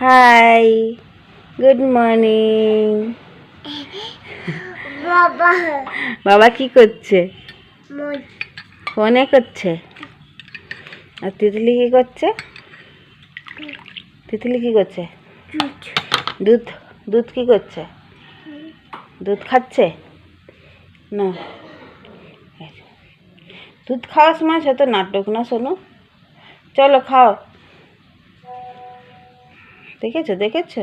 High, good morning. বাবা বাবা কি করছে? ফোনে করছে। আর তিতলি কি করছে? তিতলি কি করছে? দুধ দুধ কি করছে? দুধ খাচ্ছে না? দুধ খাওয়ার সময় সে তো নাটক না শোনো। চলো খাও। দেখেছো দেখেছো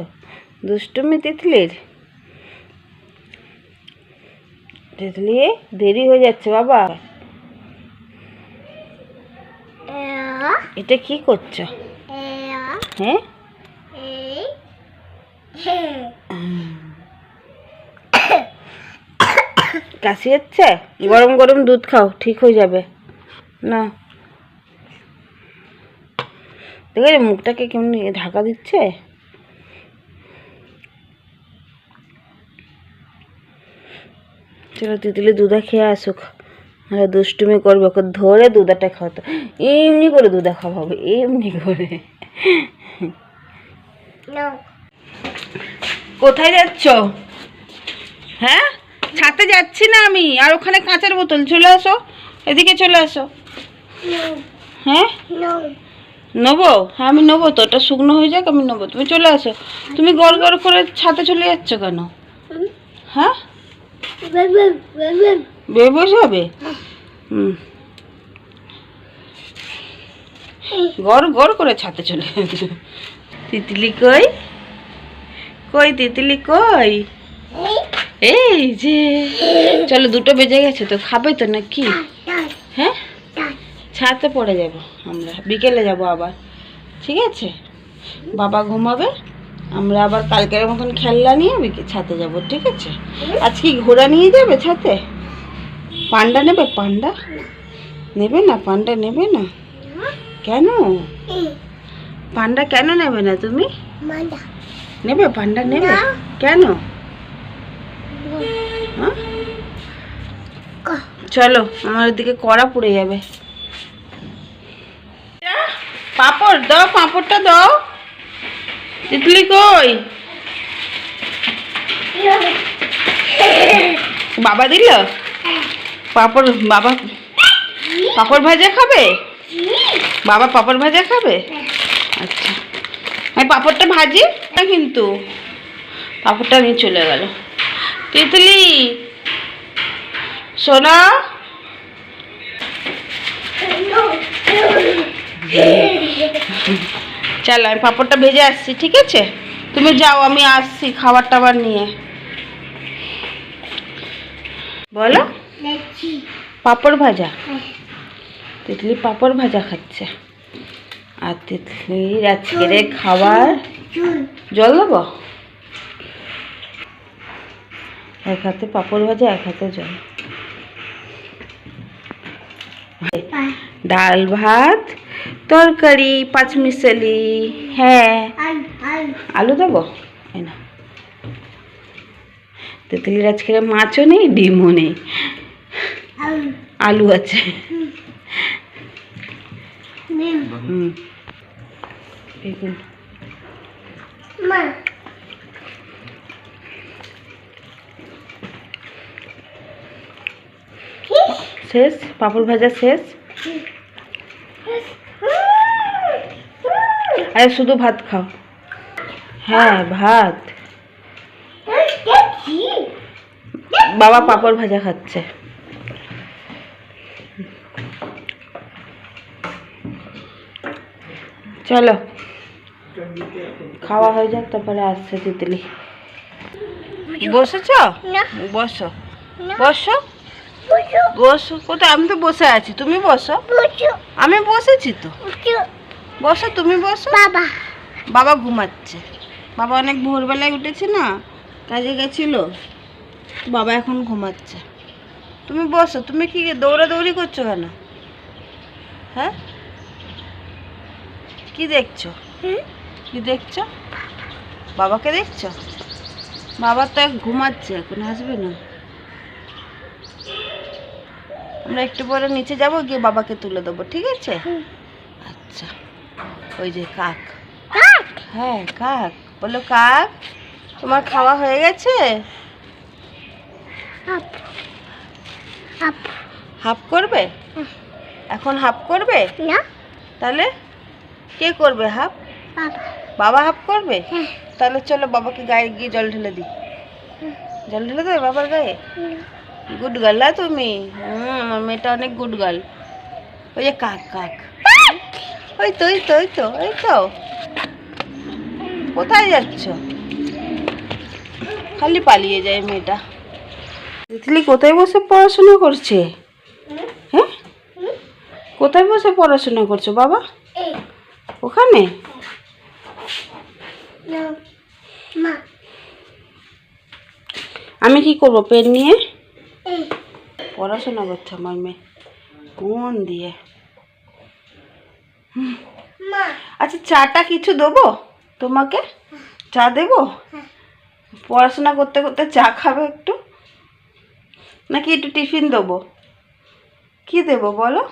দুষ্টুমি তিতলির। তিতলি দেরি হয়ে যাচ্ছে বাবা। এটা কি করছো? হ্যাঁ কাশি হচ্ছে? গরম গরম দুধ খাও, ঠিক হয়ে যাবে। না দেখে মুখটাকে কেমন ঢাকা দিচ্ছে। চলো তিতলি দুধা খেয়ে আসুক, দুষ্টুমি করবে, ওকে ধরে দুধাটা খাওয়াতো। এমনি করে দুধা খাওয়াবে, এমনি করে। কোথায় যাচ্ছ? হ্যাঁ ছাতে যাচ্ছি না আমি, আর ওখানে কাঁচের বোতল, চলে আসো এদিকে, চলে আসো। হ্যাঁ নেবো? হ্যাঁ আমি নেবো তো, ওটা শুকনো হয়ে যাক, আমি নেবো, তুমি চলে আসো। তুমি গড় গড় করে ছাতে চলে যাচ্ছ কেন? হ্যাঁ বেবস হবে। গড় গড় করে ছাতে চলে যাচ্ছে। তিতলি কই? কই তিতলি কই? এই যে চলো, 2টো বেজে গেছে তো, খাবে তো নাকি? হ্যাঁ ছাতে পড়ে যাব আমরা, বিকেলে যাব আবার, ঠিক আছে? বাবা ঘুমাবে, আমরা আবার কালকের মতন খেলনা নিয়ে ছাতে যাব, ঠিক আছে? আজকে ঘোড়া নিয়ে যাবে ছাতে? পান্ডা নেবে? পান্ডা নেবে না? পান্ডা নেবে না কেন? পান্ডা কেন নেবে না তুমি? নেবে? পান্ডা নেবে কেন? চলো, আমার দিকে কড়া পুড়ে যাবে। পাঁপড় দাও, পাঁপড়টা দাও। তিতলি কই? বাবা দিল পাঁপড়? বাবা পাঁপড় ভাজা খাবে? বাবা পাঁপড় ভাজা খাবে? আচ্ছা আমি পাঁপড়টা ভাজি না, কিন্তু পাঁপড়টা নিয়ে চলে গেল। তিতলি সোনা, চল আমি পাঁপড়টা ভেজে আসছি, ঠিক আছে? তুমি যাও, আমি আসছি খাবার টাবার নিয়ে। বলো পাঁপড় ভাজা। তিতলি পাঁপড় ভাজা খাচ্ছে। আর তিতলির আজকের খাবার, জল দেবো? এক হাতে পাঁপড় ভাজা, এক হাতে জল। ডাল ভাত তরকারি পাঁচমিশালি। হ্যাঁ আলু দেবো? না, তিতলির আজকে মাছও নেই, ডিমও নেই, আলু আছে। বেগুন। শেষ? পাঁপড় ভাজা শেষ? আরে শুধু ভাত খাও। হ্যাঁ ভাত। বাবা পাঁপড় ভাজা খাচ্ছে। চলো খাওয়া হয়ে যাক, তারপরে আসছে তিতলি। বসেছ? বসো বসো বসো। কোথায়? আমি তো বসে আছি, তুমি বসো। আমি বসেছি তো, বসো তুমি বসো। বাবা বাবা ঘুমাচ্ছে। বাবা অনেক ভোরবেলায় উঠেছে না, কাজে গেছিল, বাবা এখন ঘুমাচ্ছে। তুমি বসো। তুমি কি দৌড়াদৌড়ি করছো কেন? হ্যাঁ কি দেখছো? কি দেখছো? বাবাকে দেখছো? বাবা তো ঘুমাচ্ছে, এখন আসবে না। আমরা একটু পরে নিচে যাব, গিয়ে বাবাকে তুলে দেবো, ঠিক আছে? আচ্ছা ওই যে কাক। হ্যাঁ কাক বলো, কাক তোমার খাওয়া হয়ে গেছে? হাফ করবে? এখন হাফ করবে না? তাহলে কে করবে হাফ? বাবা হাফ করবে? তাহলে চলো বাবাকে গায়ে গিয়ে জল ঢেলে দিই। জল ঢেলে দেবে বাবার গায়ে? গুড গার্ল না তুমি? আমার মেয়েটা অনেক গুড গার্ল। ওই যে কাক, কাক ওই তো ওই তো ওই তো ওই তো। কোথায় যাচ্ছ? খালি পালিয়ে যায় মেয়েটা। তিতলি কোথায় বসে পড়াশোনা করছে? হ্যাঁ, কোথায় বসে পড়াশোনা করছো বাবা? ওখানে? আমি কি করবো পেন নিয়ে? পড়াশোনা করছে আমার মেয়ে মন দিয়ে। আচ্ছা চাটা কিছু দেবো তোমাকে? চা দেবো? পড়াশোনা করতে করতে চা খাবে একটু, নাকি একটু টিফিন দেবো? কি দেবো বলো?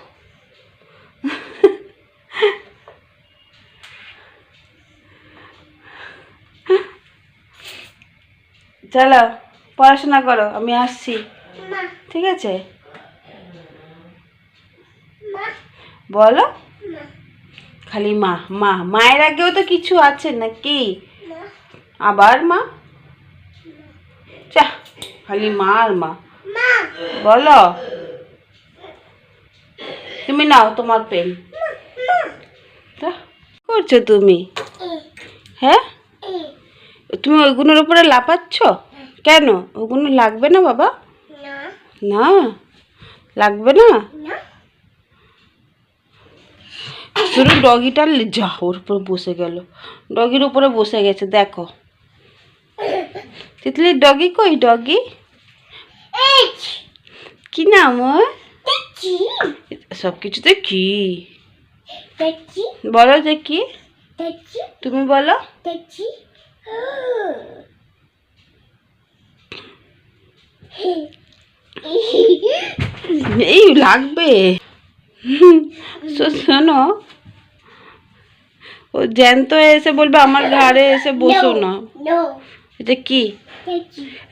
চলো পড়াশোনা করো, আমি আসছি। ঠিক আছে বলো। খালি মা মা, মায়ের আগেও তো কিছু আছে নাকি? আবার মা? চা খালি মা আর মা। বলো। তুমি নাও তোমার পেন। করছো তুমি? হ্যাঁ, তুমি ওইগুলোর উপরে লাফাচ্ছ কেন? ওগুলো লাগবে না বাবা? না লাগবে না। শুধু ডগিটা যা ওর উপরে বসে গেল, ডগির উপরে বসে গেছে দেখো। তিতলির ডগি কই? ডগি কি নাম ওর? সব কিছুতে কি বলো যে কি? তুমি বলো। এই লাগবে। শোনো, ও জ্যান্ত এসে বলবে আমার ঘাড়ে এসে বসো না। এটা কি?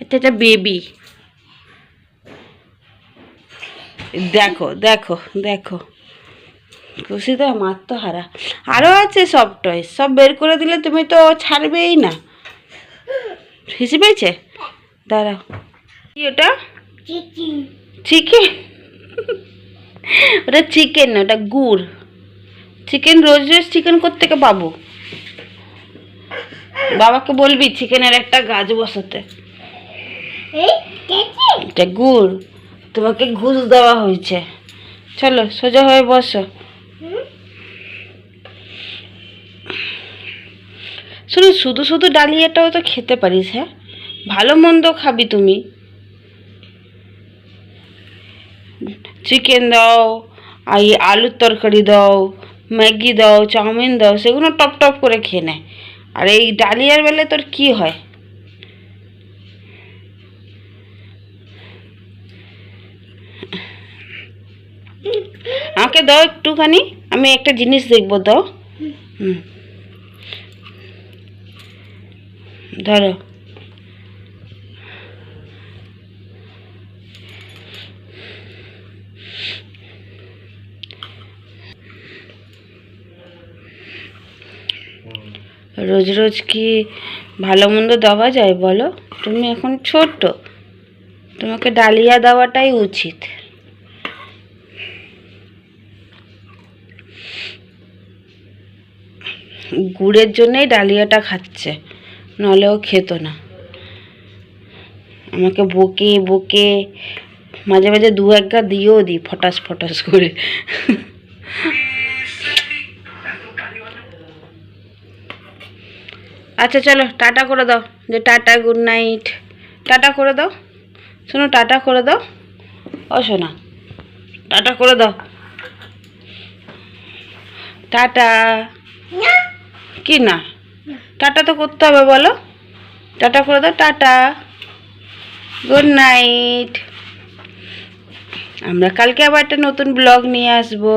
এটা একটা বেবি। দেখো দেখো দেখো, খুশি তো? আমার তো হারা আরও আছে সব টয়, সব বের করে দিলে তুমি তো ছাড়বেই না। হিসি পেয়েছে? দাঁড়াও, কি ওটা? চিকেন? ওটা চিকেন না, ওটা গুড়। চিকেন রোজ রোজ চিকেন কোত্থেকে পাবো? বাবাকে বলবি চিকেনের একটা গাছ বসাতে। এটা গুড়, তোমাকে ঘুষ দেওয়া হয়েছে। চলো সোজা হয়ে বসো। শুধু শুধু শুধু ডালিয়াটাও তো খেতে পারিস। হ্যাঁ, ভালো মন্দ খাবি তুমি। চিকেন দাও, আর আলুর তরকারি দাও, ম্যাগি দাও, চাউমিন দাও, সেগুলো টপ টপ করে খেয়ে নেয়। আর এই ডালিয়ার বেলায় তোর কি হয়? আমাকে দাও একটুখানি, আমি একটা জিনিস দেখবো, দাও। ধরো। রোজ রোজ কি ভালো মন্দ দেওয়া যায় বলো? তুমি এখন ছোট্ট, তোমাকে ডালিয়া দেওয়াটাই উচিত। গুড়ের জন্যই ডালিয়াটা খাচ্ছে, নাহলেও খেত না। আমাকে বকে বকে মাঝে মাঝে দু একটা দিয়েও দিই ফটাস ফটাস করে। আচ্ছা চলো টাটা করে দাও, যে টাটা গুড নাইট, টাটা করে দাও। শোনো টাটা করে দাও। ও শোনা, টাটা করে দাও। টাটা। কি না? টাটা তো করতে হবে, বলো। টাটা করে দাও, টাটা গুড নাইট। আমরা কালকে আবার একটা নতুন ব্লগ নিয়ে আসবো।